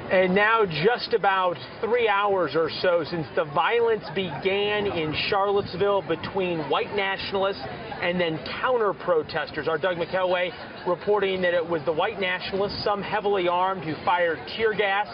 And now just about 3 hours or so since the violence began in Charlottesville between white nationalists and then counter-protesters. Our Doug McElway reporting that it was the white nationalists, some heavily armed, who fired tear gas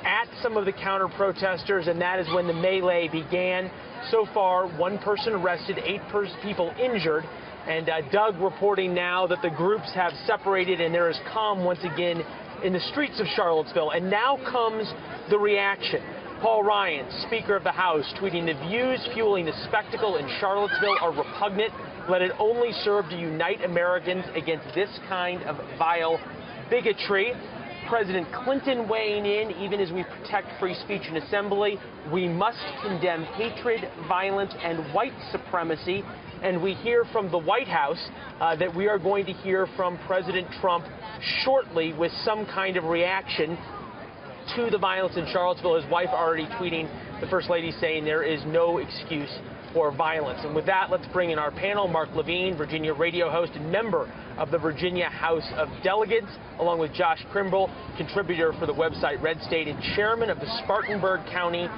at some of the counter-protesters, and that is when the melee began. So far, one person arrested, 8 people injured. And Doug reporting now that the groups have separated and there is calm once again in the streets of Charlottesville. And now comes the reaction. Paul Ryan, Speaker of the House, tweeting, "The views fueling the spectacle in Charlottesville are repugnant. Let it only serve to unite Americans against this kind of vile bigotry." President Clinton weighing in, even as we protect free speech and assembly, we must condemn hatred, violence, and white supremacy. And we hear from the White House that we are going to hear from President Trump shortly with some kind of reaction to the violence in Charlottesville. His wife already tweeting, the First Lady saying there is no excuse for violence. And with that, let's bring in our panel. Mark Levine, Virginia radio host and member of the Virginia House of Delegates, along with Josh Kimbrell, contributor for the website Red State and chairman of the Spartanburg County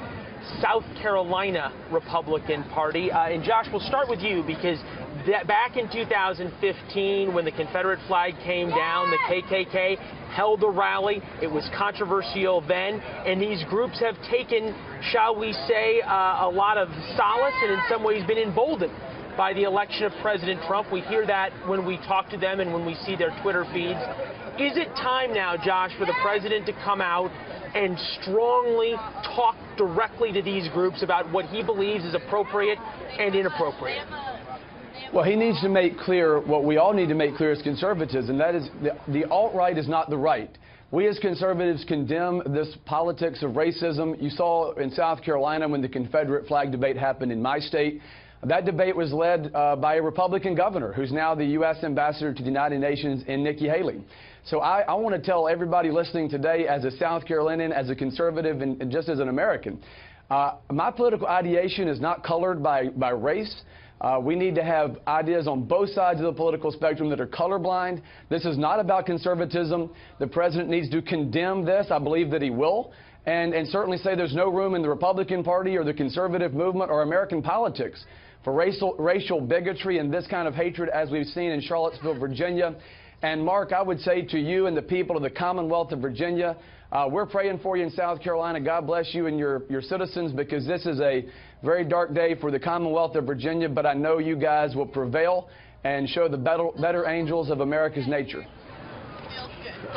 South Carolina Republican Party. And Josh, we'll start with you because back in 2015, when the Confederate flag came down, the KKK held a rally. It was controversial then, and these groups have taken, shall we say, a lot of solace and in some ways been emboldened by the election of President Trump. We hear that when we talk to them and when we see their Twitter feeds. Is it time now, Josh, for the president to come out and strongly talk directly to these groups about what he believes is appropriate and inappropriate? Well, he needs to make clear what we all need to make clear as conservatives, and that is the alt-right is not the right. We as conservatives condemn this politics of racism. You saw in South Carolina when the Confederate flag debate happened in my state. That debate was led by a Republican governor who's now the U.S. ambassador to the United Nations in Nikki Haley. So I want to tell everybody listening today, as a South Carolinian, as a conservative, and just as an American, my political ideation is not colored by race. We need to have ideas on both sides of the political spectrum that are colorblind. This is not about conservatism. The president needs to condemn this. I believe that he will. And certainly say there's no room in the Republican Party or the conservative movement or American politics for racial bigotry and this kind of hatred as we've seen in Charlottesville, Virginia. And Mark, I would say to you and the people of the Commonwealth of Virginia, we're praying for you in South Carolina. God bless you and your citizens, because this is a very dark day for the Commonwealth of Virginia, but I know you guys will prevail and show the better angels of America's nature.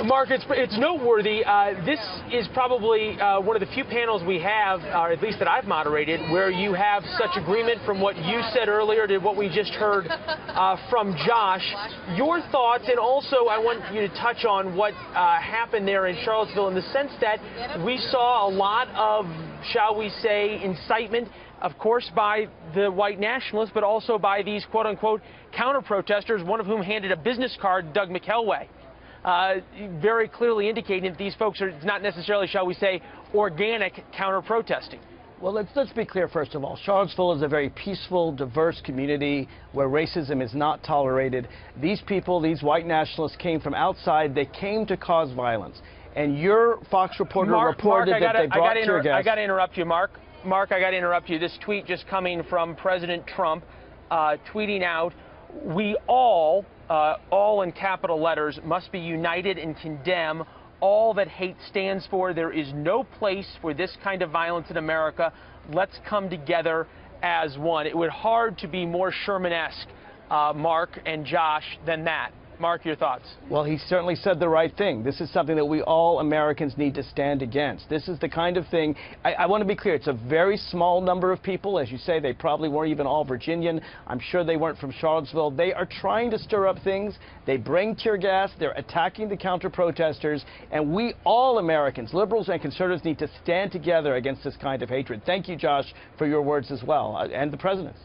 Mark, it's noteworthy. This is probably one of the few panels we have, or at least that I've moderated, where you have such agreement from what you said earlier to what we just heard from Josh. Your thoughts, and also I want you to touch on what happened there in Charlottesville in the sense that we saw a lot of, shall we say, incitement, of course, by the white nationalists, but also by these quote-unquote counter-protesters, one of whom handed a business card to Doug McElway. Very clearly indicating that these folks are not necessarily, shall we say, organic counter-protesting. Well, let's be clear, first of all. Charlottesville is a very peaceful, diverse community where racism is not tolerated. These people, these white nationalists, came from outside. They came to cause violence. And your Fox reporter reported that they brought tear gas. I got to interrupt you, Mark. Mark, I got to interrupt you. This tweet just coming from President Trump, tweeting out, "We all in capital letters, must be united and condemn all that hate stands for. There is no place for this kind of violence in America. Let's come together as one." It would hard to be more Sherman-esque, Mark and Josh, than that. Mark, your thoughts? Well, he certainly said the right thing. This is something that we all Americans need to stand against. This is the kind of thing, I want to be clear, it's a very small number of people. As you say, they probably weren't even all Virginian. I'm sure they weren't from Charlottesville. They are trying to stir up things. They bring tear gas. They're attacking the counter-protesters. And we all Americans, liberals and conservatives, need to stand together against this kind of hatred. Thank you, Josh, for your words as well, and the president's.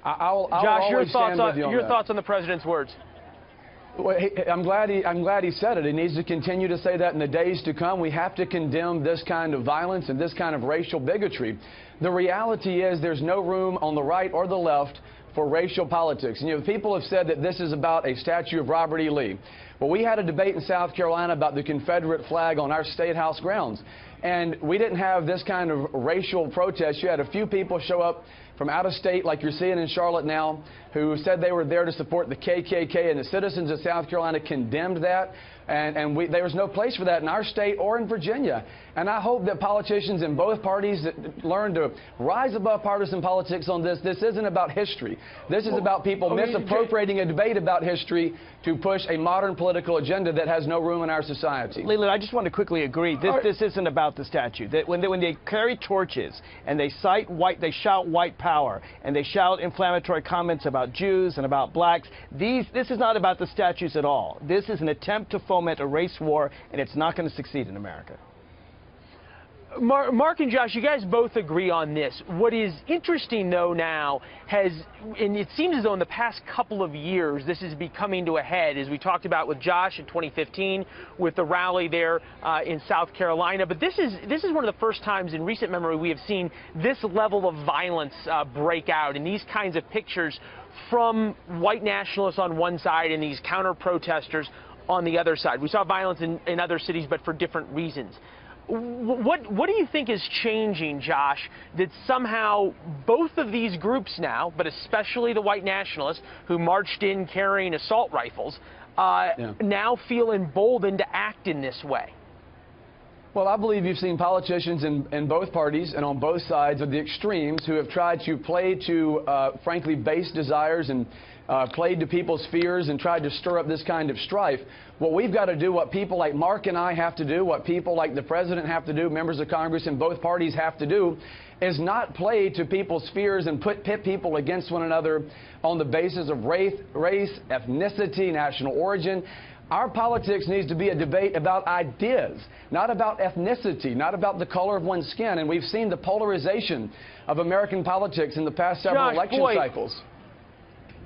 Josh, your thoughts on the president's words? Well, I'm glad he said it. He needs to continue to say that in the days to come. We have to condemn this kind of violence and this kind of racial bigotry. The reality is there's no room on the right or the left for racial politics. And, you know, people have said that this is about a statue of Robert E. Lee. Well, we had a debate in South Carolina about the Confederate flag on our state house grounds. And we didn't have this kind of racial protest. You had a few people show up from out of state, like you're seeing in Charlotte now, who said they were there to support the KKK, and the citizens of South Carolina condemned that. And there was no place for that in our state or in Virginia. And I hope that politicians in both parties learn to rise above partisan politics on this. This isn't about history. This is about people misappropriating a debate about history to push a modern political agenda that has no room in our society. Leland, I just want to quickly agree. This isn't about the statue. That when they carry torches and they shout white power and they shout inflammatory comments about Jews and about blacks, this is not about the statues at all. This is an attempt to foment a race war, and it's not going to succeed in America. Mark and Josh, you guys both agree on this. What is interesting, though, now and it seems as though in the past couple of years, this is becoming to a head, as we talked about with Josh in 2015 with the rally there in South Carolina. But this is one of the first times in recent memory we have seen this level of violence break out, and these kinds of pictures from white nationalists on one side and these counter-protesters on the other side. We saw violence in other cities, but for different reasons. What do you think is changing, Josh, that somehow both of these groups now, but especially the white nationalists who marched in carrying assault rifles, now feel emboldened to act in this way? Well, I believe you've seen politicians in both parties and on both sides of the extremes who have tried to play to, frankly, base desires and played to people's fears and tried to stir up this kind of strife. What we've got to do, what people like Mark and I have to do, what people like the president have to do, members of Congress in both parties have to do, is not play to people's fears and pit people against one another on the basis of race, ethnicity, national origin. Our politics needs to be a debate about ideas, not about ethnicity, not about the color of one's skin. And we've seen the polarization of American politics in the past several election cycles.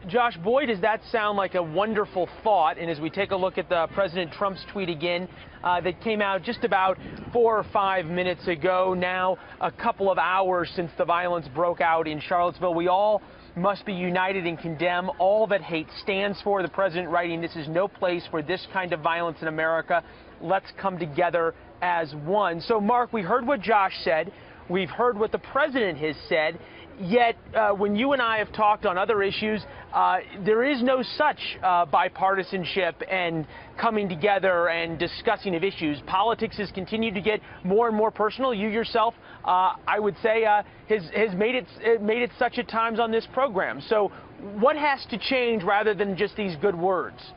Josh, boy, does that sound like a wonderful thought. And as we take a look at President Trump's tweet again, that came out just about 4 or 5 minutes ago, now a couple of hours since the violence broke out in Charlottesville, we all must be united and condemn all that hate stands for. The president writing, "This is no place for this kind of violence in America. Let's come together as one." So, Mark, we heard what Josh said. We've heard what the president has said. Yet, when you and I have talked on other issues, there is no such bipartisanship and coming together and discussing of issues. Politics has continued to get more and more personal. You yourself, I would say, has made it such at times on this program. So what has to change rather than just these good words?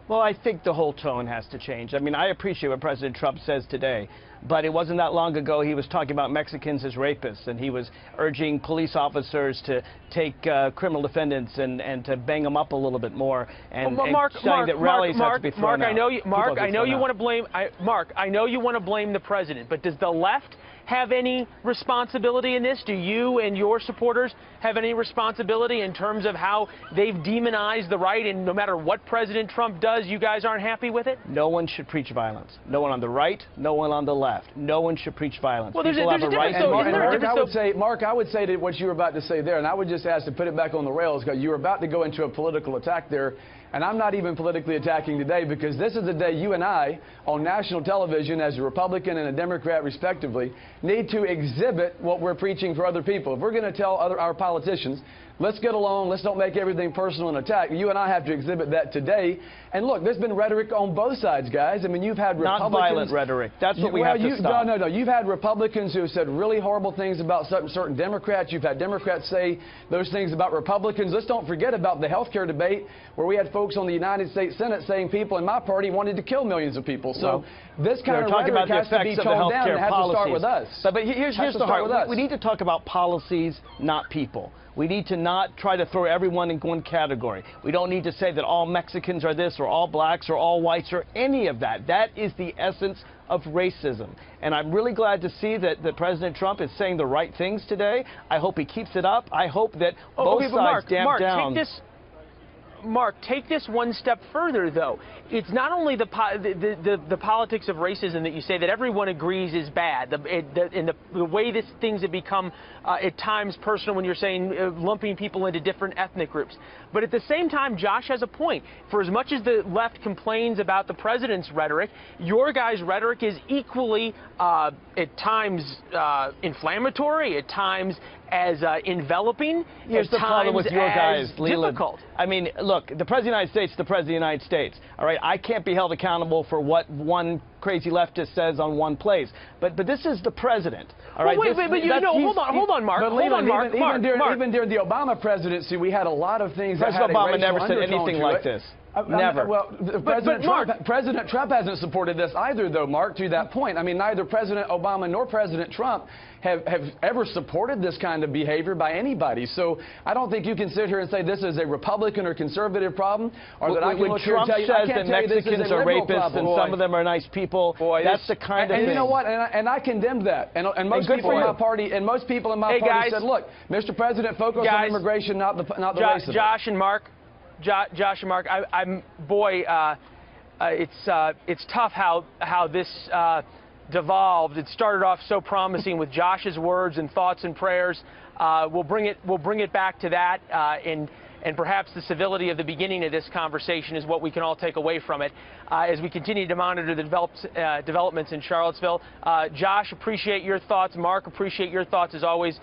Well, I think the whole tone has to change. I mean, I appreciate what President Trump says today, but it wasn't that long ago he was talking about Mexicans as rapists, and he was urging police officers to take criminal defendants and to bang them up a little bit more, and saying that rallies have to be thrown out. Mark, I know you want to blame the president, but does the left have any responsibility in this? Do you and your supporters have any responsibility in terms of how they've demonized the right, and no matter what President Trump does, you guys aren't happy with it? No one should preach violence. No one on the right, no one on the left. No one should preach violence. Well, there's a difference. Mark, I would say that what you were about to say there, and I would just ask to put it back on the rails, because you were about to go into a political attack there. And I'm not even politically attacking today, because this is the day you and I, on national television, as a Republican and a Democrat respectively, need to exhibit what we're preaching for other people. If we're going to tell our politicians, let's get along, let's don't make everything personal and attack, you and I have to exhibit that today. And look, there's been rhetoric on both sides, guys. I mean, you've had Republicans... Not violent rhetoric. That's what we have to stop. No. You've had Republicans who have said really horrible things about certain Democrats. You've had Democrats say those things about Republicans. Let's don't forget about the health care debate, where we had folks on the United States Senate saying people in my party wanted to kill millions of people. So this kind of rhetoric has to be toned down and has to start with us. But here's the heart. We need to talk about policies, not people. We need to not try to throw everyone in one category. We don't need to say that all Mexicans are this or all blacks or all whites or any of that. That is the essence of racism. And I'm really glad to see that President Trump is saying the right things today. I hope he keeps it up. I hope that both sides damp down. Mark, take this one step further, though. It's not only the politics of racism that you say that everyone agrees is bad, the way things have become at times personal when you're saying lumping people into different ethnic groups. But at the same time, Josh has a point. For as much as the left complains about the president's rhetoric, your guys' rhetoric is equally at times inflammatory, at times as enveloping. Here's the problem with your guys, Leland. Difficult. I mean, look, the President of the United States is the President of the United States. All right, I can't be held accountable for what one crazy leftist says on one place. But this is the president. All right. Well, wait, hold on, Mark. But Hold on, Mark. Even during the Obama presidency, we had a lot of things. President Obama never said anything like this. Never. Well, President Trump hasn't supported this either, though, Mark, to that point. I mean, neither President Obama nor President Trump have ever supported this kind of behavior by anybody. So I don't think you can sit here and say this is a Republican or conservative problem, or that I can look here and tell you, I can't tell you this is a liberal problem. Mexicans are rapists and some of them are nice people. That's the kind of thing. And you know what? And I condemned that. And most people in my party, said, look, Mr. President, focus on immigration, not the racism. Josh and Mark, it's tough how this devolved. It started off so promising with Josh's words and thoughts and prayers. We'll bring it back to that, and perhaps the civility of the beginning of this conversation is what we can all take away from it as we continue to monitor the developments in Charlottesville. Josh, appreciate your thoughts. Mark, appreciate your thoughts as always.